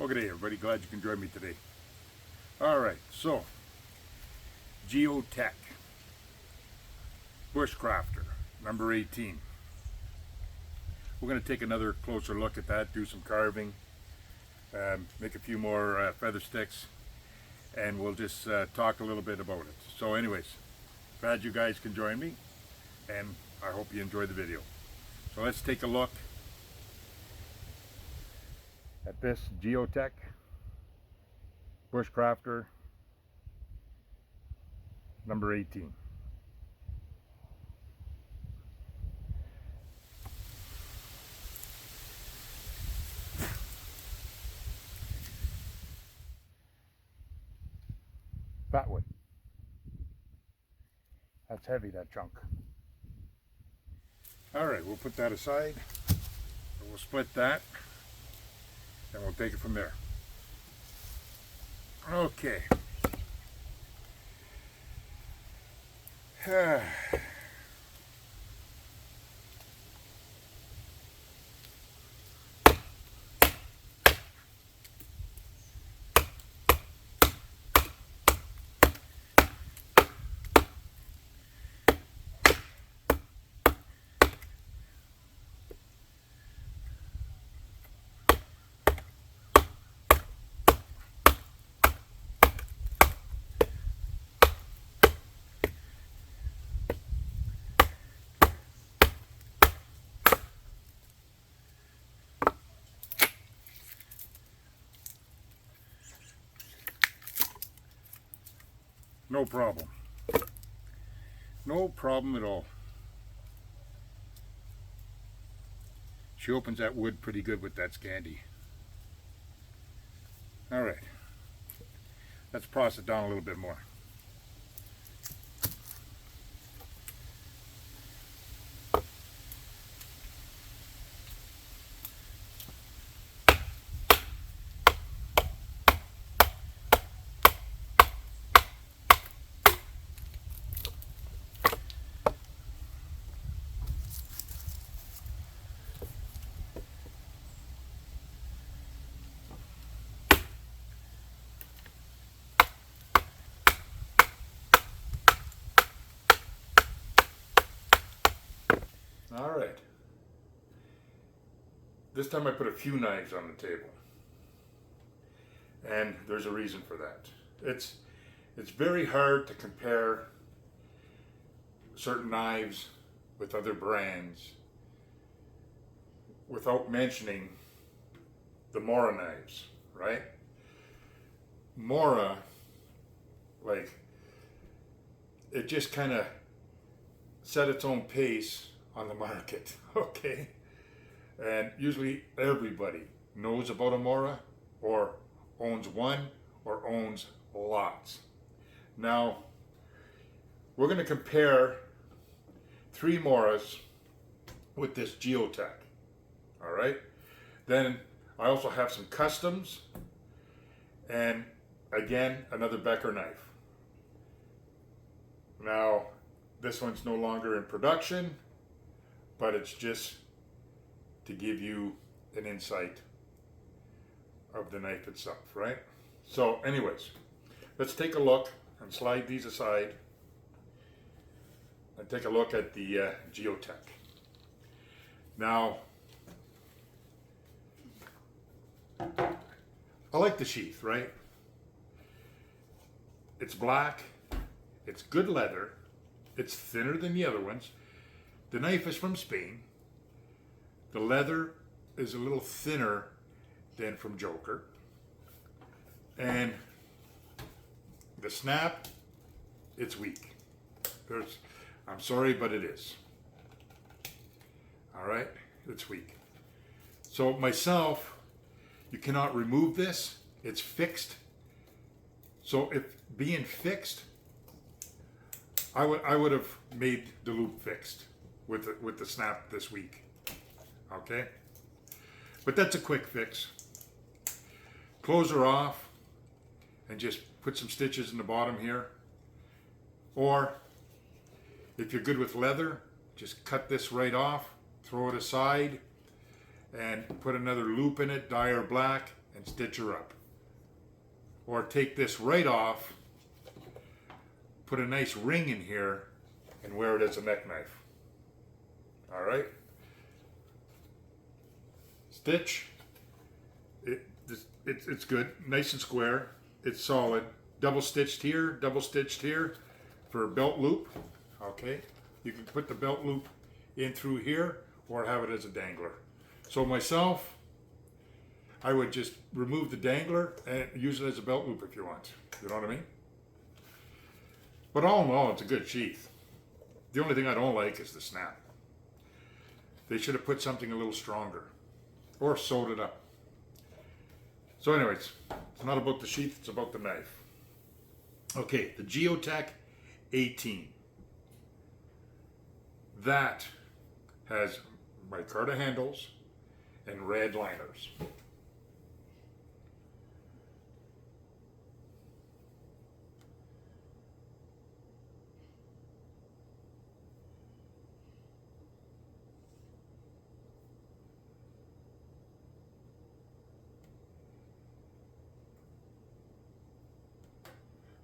Well, good day, everybody. Glad you can join me today. All right, so JEO-TEC Bushcrafter, number 18. We're going to take another closer look at that, do some carving, make a few more feather sticks, and we'll just talk a little bit about it. So anyways, glad you guys can join me, and I hope you enjoy the video. So let's take a look at this JEO-TEC Bushcrafter number 18. That one. That's heavy, that chunk. All right, we'll put that aside. We'll split that and we'll take it from there. Okay. No problem. No problem at all. She opens that wood pretty good with that Scandi. All right. Let's process it down a little bit more. All right. This time I put a few knives on the table. And there's a reason for that. It's very hard to compare certain knives with other brands without mentioning the Mora knives, right? Mora, like, it just kind of set its own pace on the market, okay? And usually everybody knows about a Mora or owns one or owns lots. Now, we're going to compare 3 Moras with this JEO-TEC, all right? Then I also have some customs and again, another Becker knife. Now, this one's no longer in production, but it's just to give you an insight of the knife itself, right? So anyways, let's take a look and slide these aside and take a look at the JEO-TEC. Now, I like the sheath, right? It's black, it's good leather, it's thinner than the other ones. The knife is from Spain. The leather is a little thinner than from Joker. And the snap, it's weak. I'm sorry, but it is. All right, it's weak. So myself, you cannot remove this. It's fixed. So if being fixed, I would have made the loop fixed with the snap this week, okay? But that's a quick fix. Close her off and just put some stitches in the bottom here. Or if you're good with leather, just cut this right off, throw it aside, and put another loop in it, dye her black, and stitch her up. Or take this right off, put a nice ring in here, and wear it as a neck knife. All right? Stitch. It's good, nice and square. It's solid. Double stitched here for a belt loop. Okay, you can put the belt loop in through here or have it as a dangler. So myself, I would just remove the dangler and use it as a belt loop if you want. You know what I mean? But all in all, it's a good sheath. The only thing I don't like is the snap. They should have put something a little stronger or sewed it up. So anyways, it's not about the sheath, it's about the knife. Okay, the JEO-TEC 18. That has micarta handles and red liners.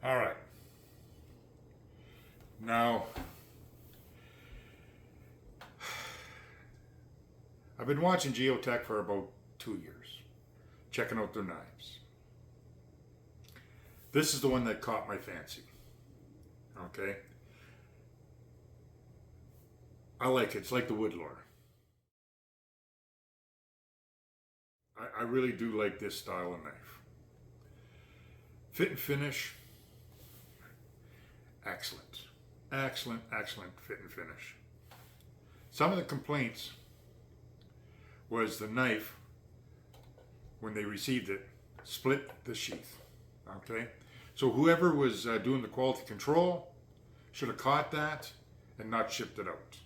All right. Now, I've been watching JEO-TEC for about 2 years, checking out their knives. This is the one that caught my fancy. Okay. I like it. It's like the woodlore. I really do like this style of knife. Fit and finish. Excellent. Excellent, excellent fit and finish. Some of the complaints was the knife, when they received it, split the sheath. Okay? So whoever was doing the quality control should have caught that and not shipped it out.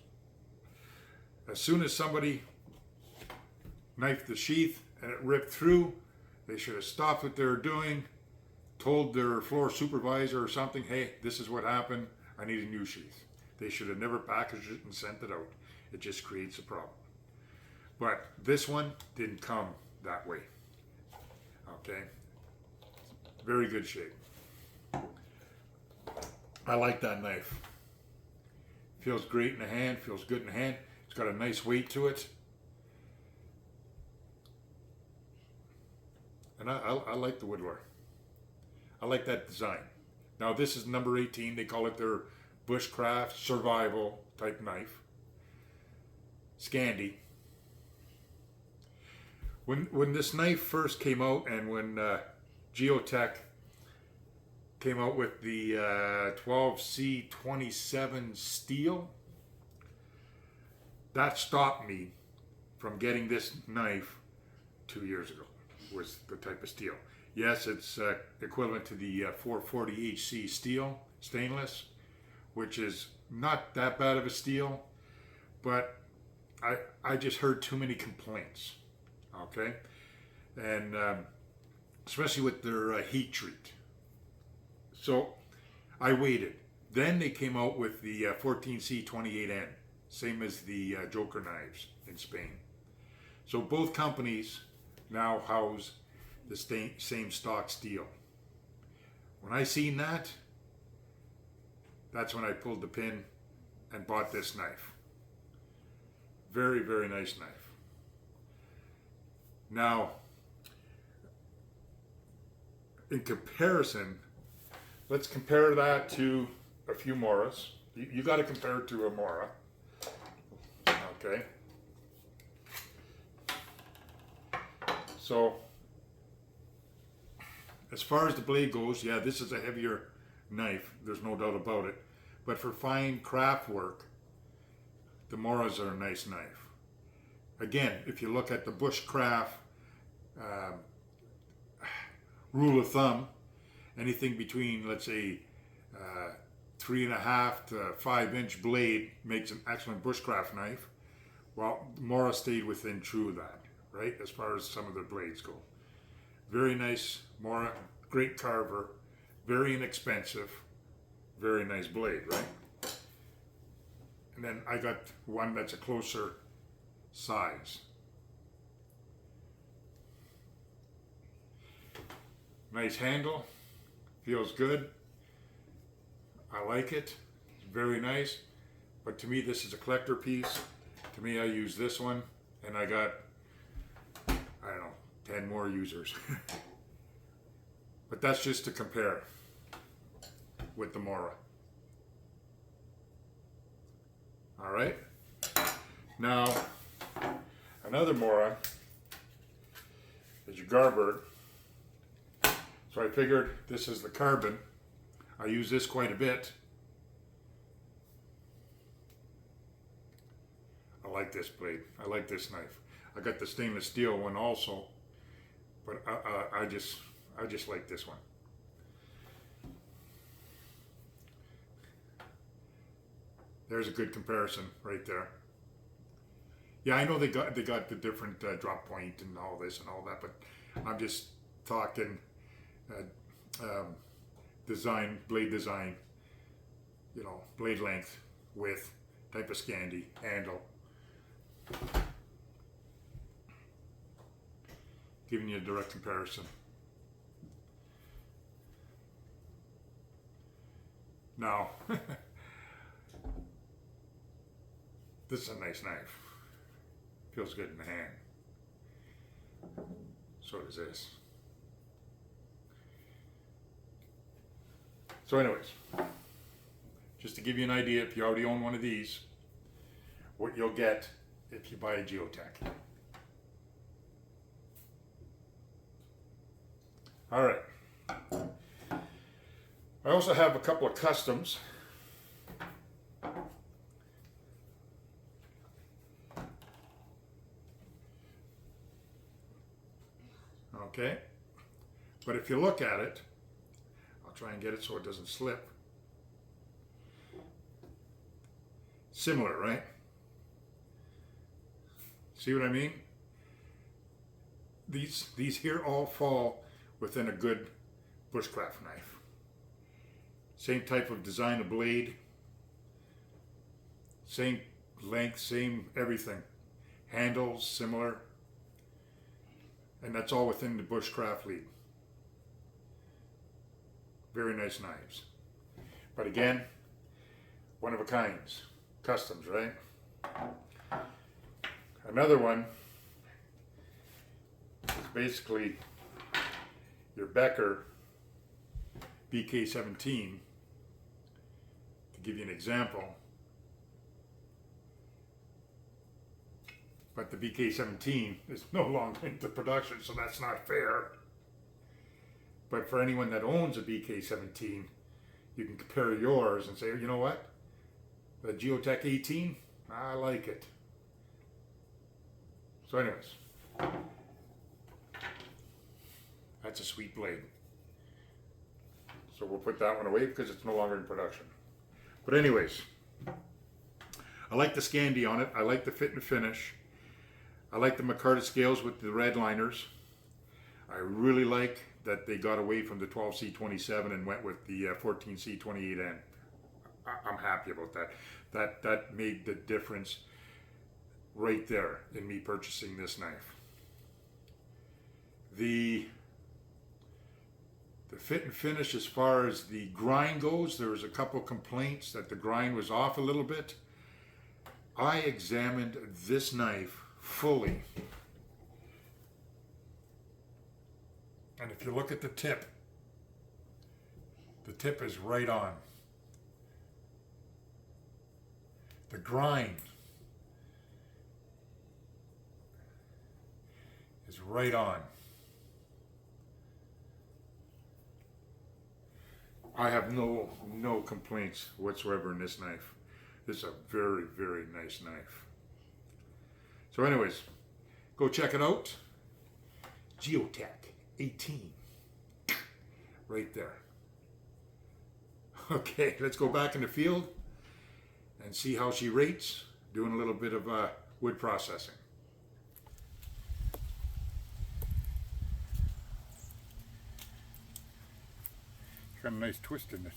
As soon as somebody knifed the sheath and it ripped through, they should have stopped what they were doing, told their floor supervisor or something, hey, this is what happened, I need a new sheath. They should have never packaged it and sent it out. It just creates a problem. But this one didn't come that way. Okay? Very good shape. I like that knife. Feels great in the hand, feels good in the hand. It's got a nice weight to it. And I like the woodware. I like that design. Now this is number 18. They call it their bushcraft survival type knife. Scandi. When this knife first came out, and when JEO-TEC came out with the 12C27 steel, that stopped me from getting this knife 2 years ago, was the type of steel. Yes, it's equivalent to the 440 HC steel, stainless, which is not that bad of a steel, but I just heard too many complaints, okay? And especially with their heat treat. So I waited. Then they came out with the 14C28N, same as the Joker knives in Spain. So both companies now house the same stock steel. When I seen that, that's when I pulled the pin and bought this knife. Very, very nice knife. Now, in comparison, let's compare that to a few Moras. You got to compare it to a Mora. Okay. So, as far as the blade goes, yeah, this is a heavier knife. There's no doubt about it. But for fine craft work, the Moras are a nice knife. Again, if you look at the bushcraft rule of thumb, anything between, let's say, 3.5 to 5 inch blade makes an excellent bushcraft knife. Well, Mora stayed within true of that, right? As far as some of their blades go. Very nice Mora, great carver, very inexpensive, very nice blade, right? And then I got one that's a closer size. Nice handle, feels good. I like it, it's very nice. But to me, this is a collector piece. To me, I use this one, and I got, I don't know, 10 more users. But that's just to compare with the Mora. All right. Now, another Mora is your Garbird. So I figured this is the carbon. I use this quite a bit. I like this blade. I like this knife. I got the stainless steel one also, but I just like this one. There's a good comparison right there. Yeah, I know they got the different drop point and all this and all that, but I'm just talking design, blade design, you know, blade length, width, type of Scandi, handle. Giving you a direct comparison. Now, this is a nice knife. Feels good in the hand. So does this. So anyways, just to give you an idea, if you already own one of these, what you'll get if you buy a JEO-TEC. All right. I also have a couple of customs. Okay. But if you look at it, I'll try and get it so it doesn't slip. Similar, right? See what I mean? These here all fall within a good bushcraft knife. Same type of design of blade, same length, same everything. Handles similar, and that's all within the bushcraft league. Very nice knives. But again, one of a kinds, customs, right? Another one is basically your Becker BK-17. To give you an example, but the BK-17 is no longer into production, so that's not fair. But for anyone that owns a BK-17, you can compare yours and say, you know what? The JEO-TEC 18, I like it. So anyways, that's a sweet blade. So we'll put that one away because it's no longer in production. But anyways, I like the Scandi on it. I like the fit and finish. I like the micarta scales with the red liners. I really like that they got away from the 12C27 and went with the 14C28N. I'm happy about that. That made the difference right there in me purchasing this knife. The fit and finish, as far as the grind goes, there was a couple complaints that the grind was off a little bit. I examined this knife fully, and if you look at the tip is right on. The grind is right on. I have no complaints whatsoever in this knife. This is a very, very nice knife. So anyways, go check it out. JEO-TEC 18. Right there. Okay, let's go back in the field and see how she rates, doing a little bit of wood processing. Got a nice twist in it.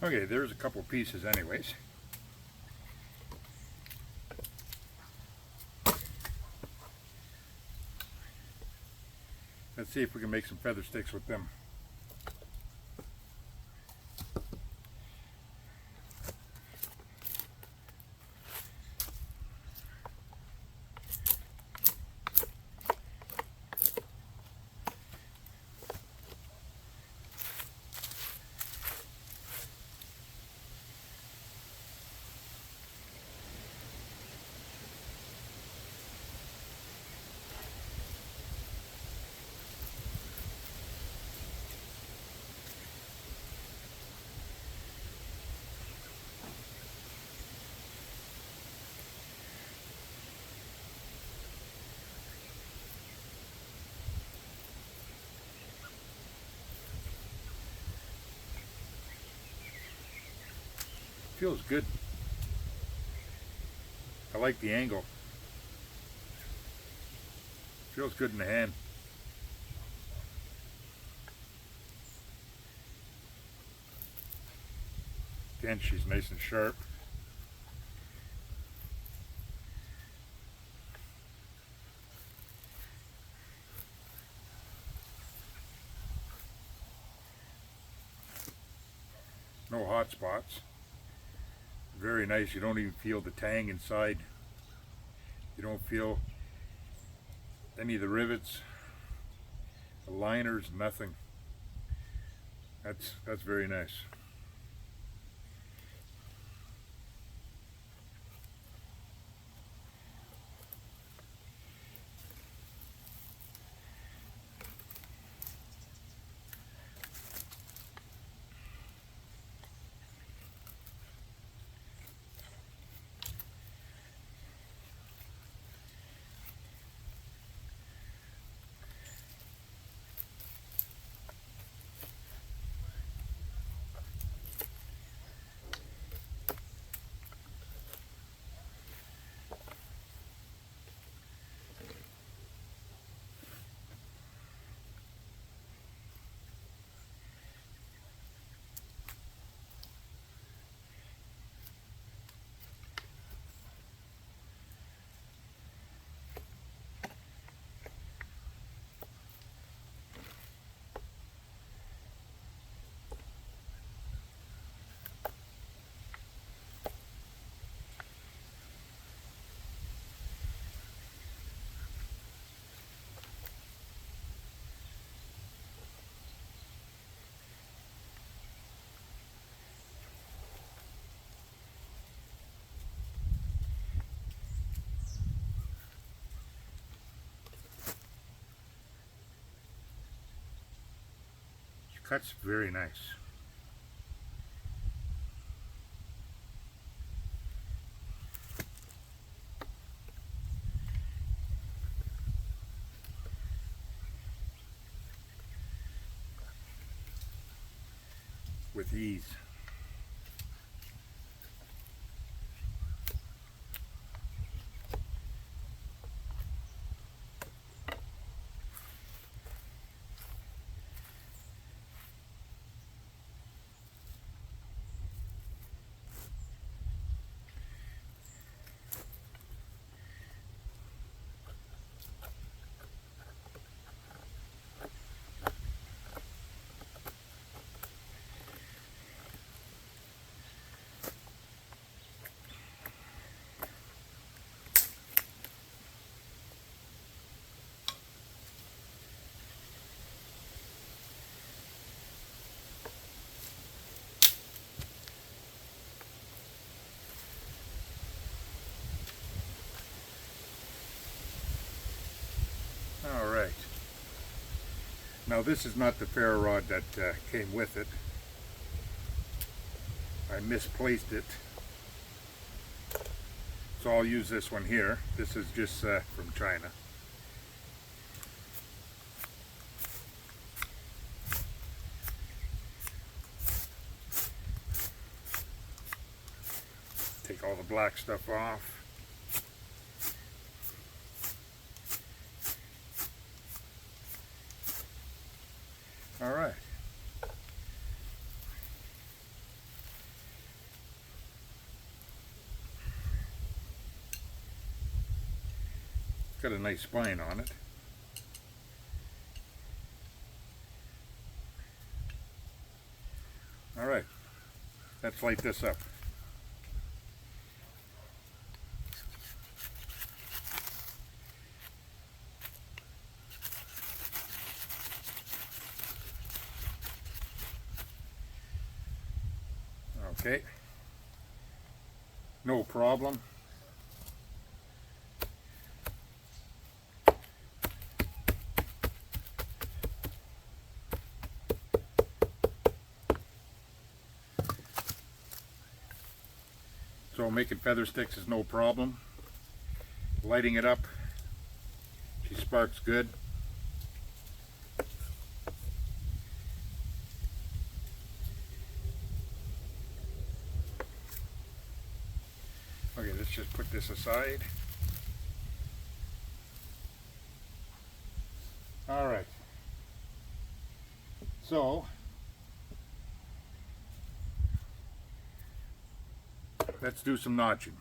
Okay, there's a couple pieces anyways. Let's see if we can make some feather sticks with them. Feels good. I like the angle. Feels good in the hand. Again, she's nice and sharp. No hot spots. Very nice. You don't even feel the tang inside. You don't feel any of the rivets, the liners, nothing. That's very nice. Cuts very nice. With ease. All right. Now this is not the ferro rod that came with it. I misplaced it. So I'll use this one here. This is just from China. Take all the black stuff off. All right. got a nice spine on it. All right, let's light this up. Okay, no problem. So making feather sticks is no problem. Lighting it up, she sparks good. Okay, let's just put this aside. All right. So, let's do some notching.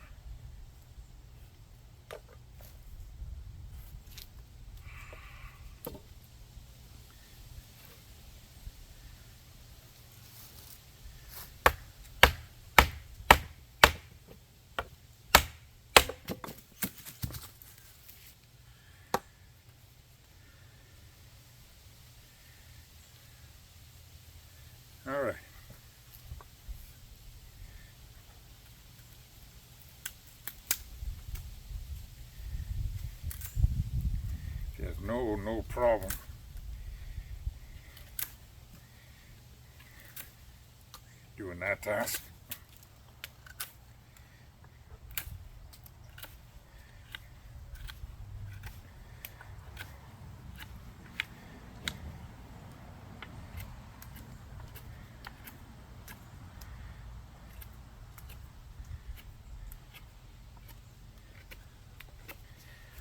All right. There's no problem doing that task.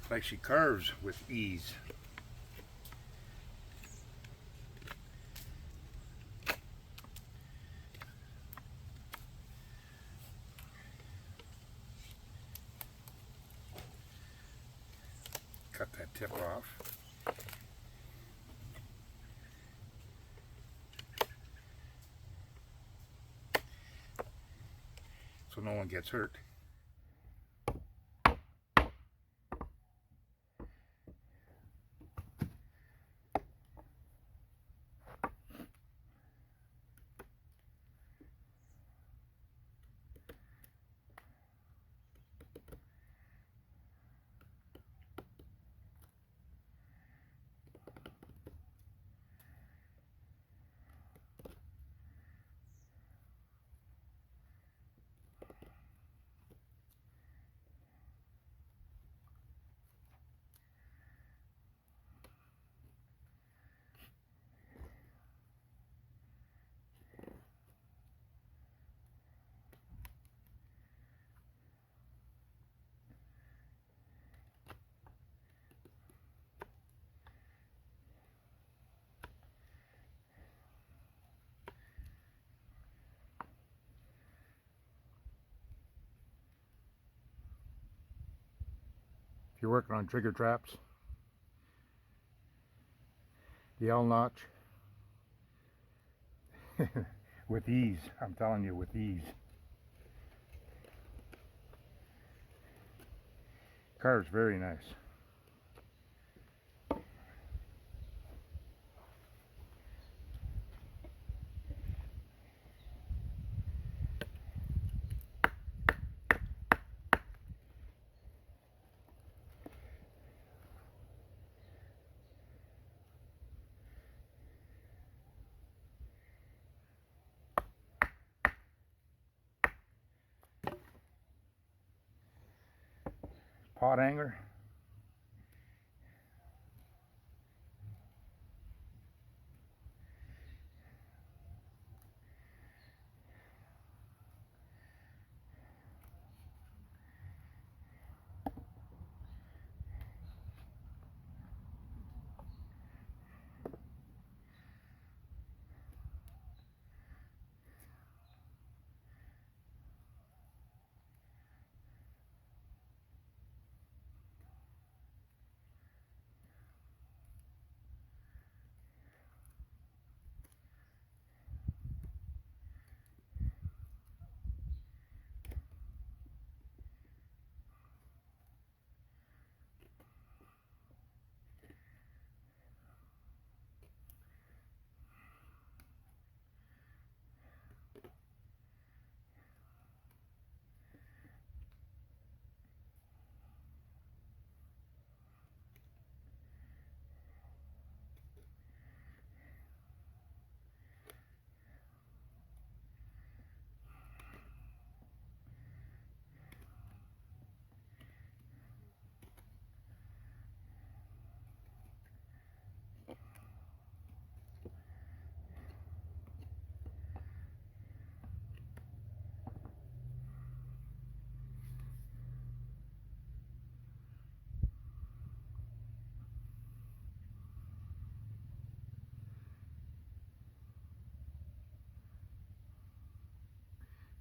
Like she carves with ease. Cut that tip off. So no one gets hurt. If you're working on trigger traps, the L notch with ease, I'm telling you, with ease. Carves very nice. Pot hanger.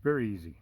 Very easy.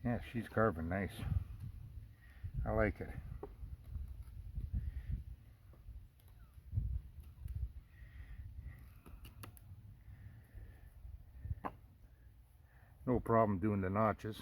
Yeah, she's carving nice. I like it. No problem doing the notches.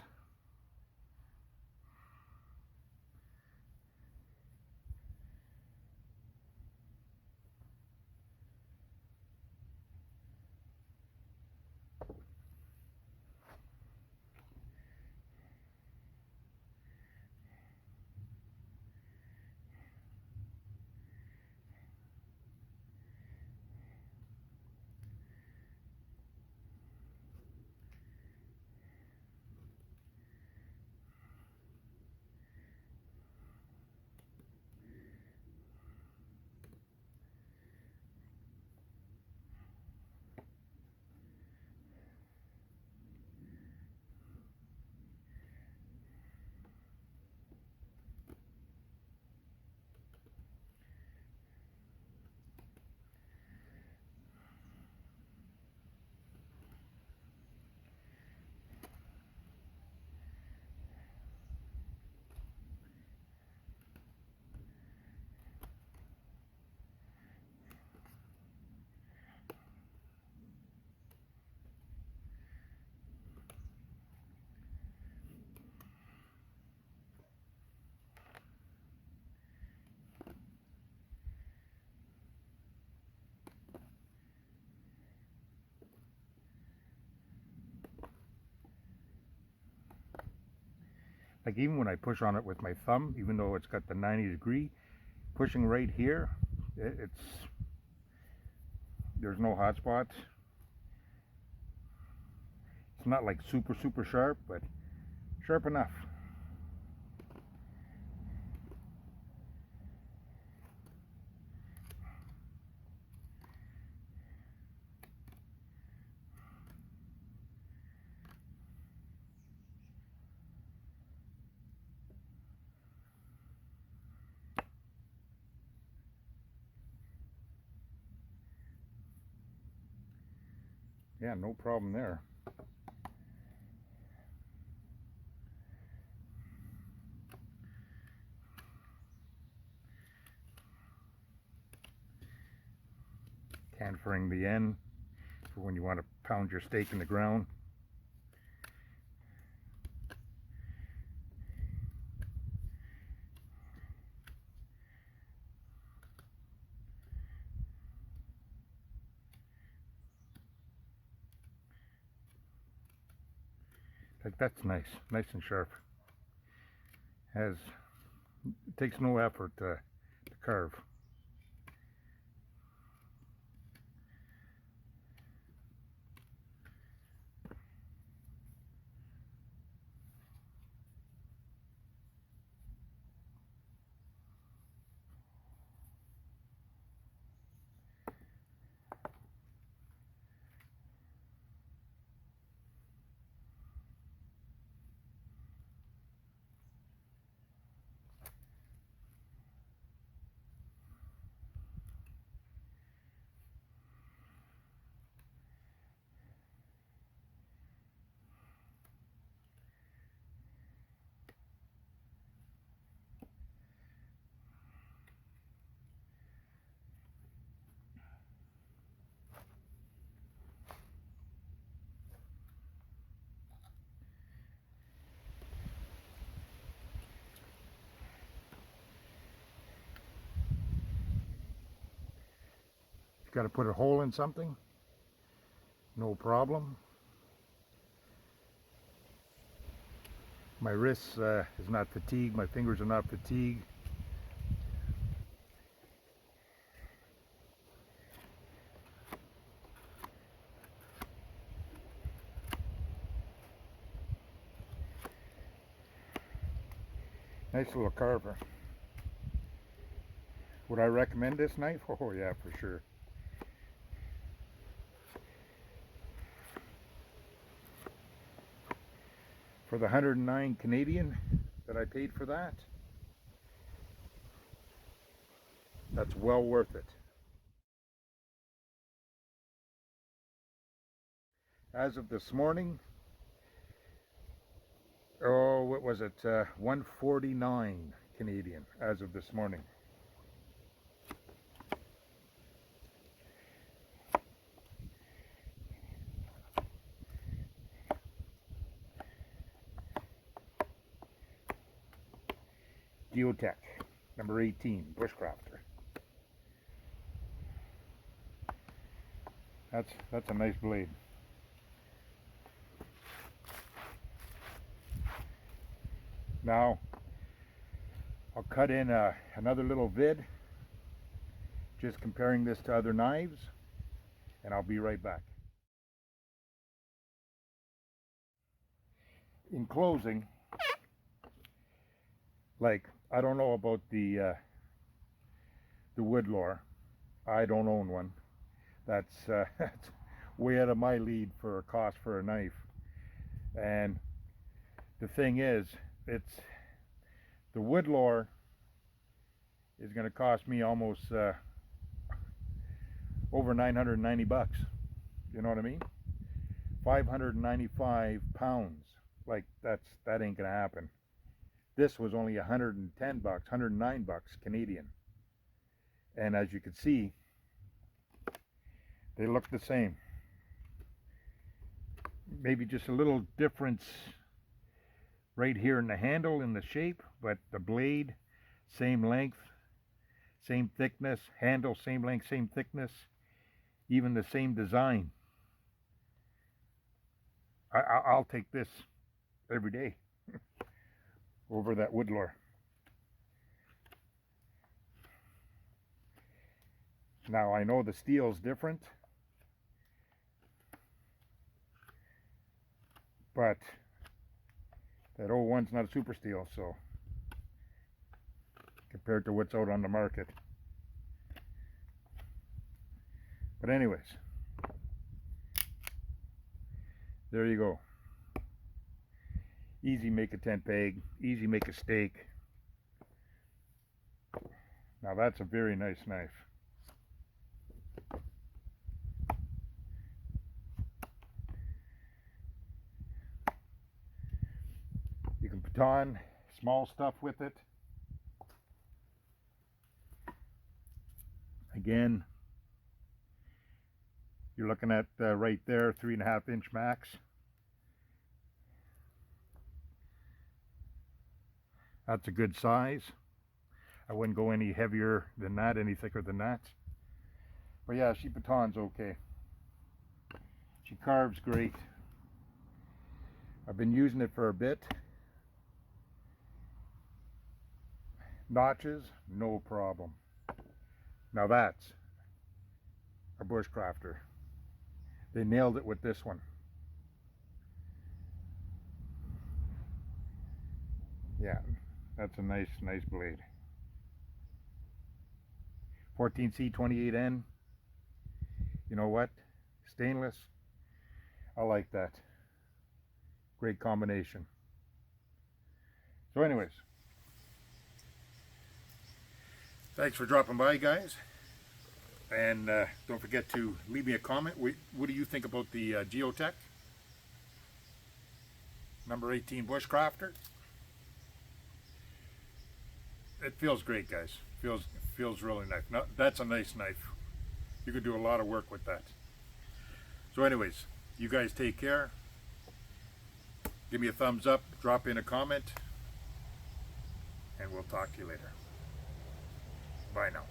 Like even when I push on it with my thumb, even though it's got the 90-degree, pushing right here, there's no hot spots. It's not like super sharp, but sharp enough. Yeah, no problem there. Canfering the end for when you want to pound your steak in the ground. Like that's nice and sharp. It takes no effort to carve. got to put a hole in something, no problem. My wrist is not fatigued, my fingers are not fatigued. Nice little carver. Would I recommend this knife? Oh yeah, for sure. For the 109 Canadian that I paid for that, that's well worth it. As of this morning, oh, what was it? 149 Canadian as of this morning. JEO-TEC, number 18, Bushcrafter. That's a nice blade. Now, I'll cut in another little vid, just comparing this to other knives, and I'll be right back. In closing, like, I don't know about the wood lore. I don't own one. That's that's way out of my league for a cost for a knife. And the thing is, it's the wood lore is going to cost me almost over 990 bucks. You know what I mean? 595 pounds. Like, that ain't gonna happen. This was only 110 bucks, 109 bucks Canadian. And as you can see, they look the same. Maybe just a little difference right here in the handle, in the shape, but the blade, same length, same thickness, handle, same length, same thickness, even the same design. I'll take this every day over that wood lore. Now I know the steel's different, but that old one's not a super steel, so compared to what's out on the market. But anyways, there you go. Easy make a tent peg, easy make a steak. Now that's a very nice knife. You can put on small stuff with it. Again, you're looking at right there, 3.5 inch max. That's a good size. I wouldn't go any heavier than that, any thicker than that. But yeah, she batons okay. She carves great. I've been using it for a bit. Notches, no problem. Now that's a Bushcrafter. They nailed it with this one. Yeah, that's a nice blade. 14C 28N. You know what? Stainless. I like that. Great combination. So anyways, thanks for dropping by, guys. And don't forget to leave me a comment. What do you think about the JEO-TEC number 18 Bushcrafter? It feels great, guys. Feels really nice. No, that's a nice knife. You could do a lot of work with that. So anyways, you guys take care. Give me a thumbs up, drop in a comment, and we'll talk to you later. Bye now.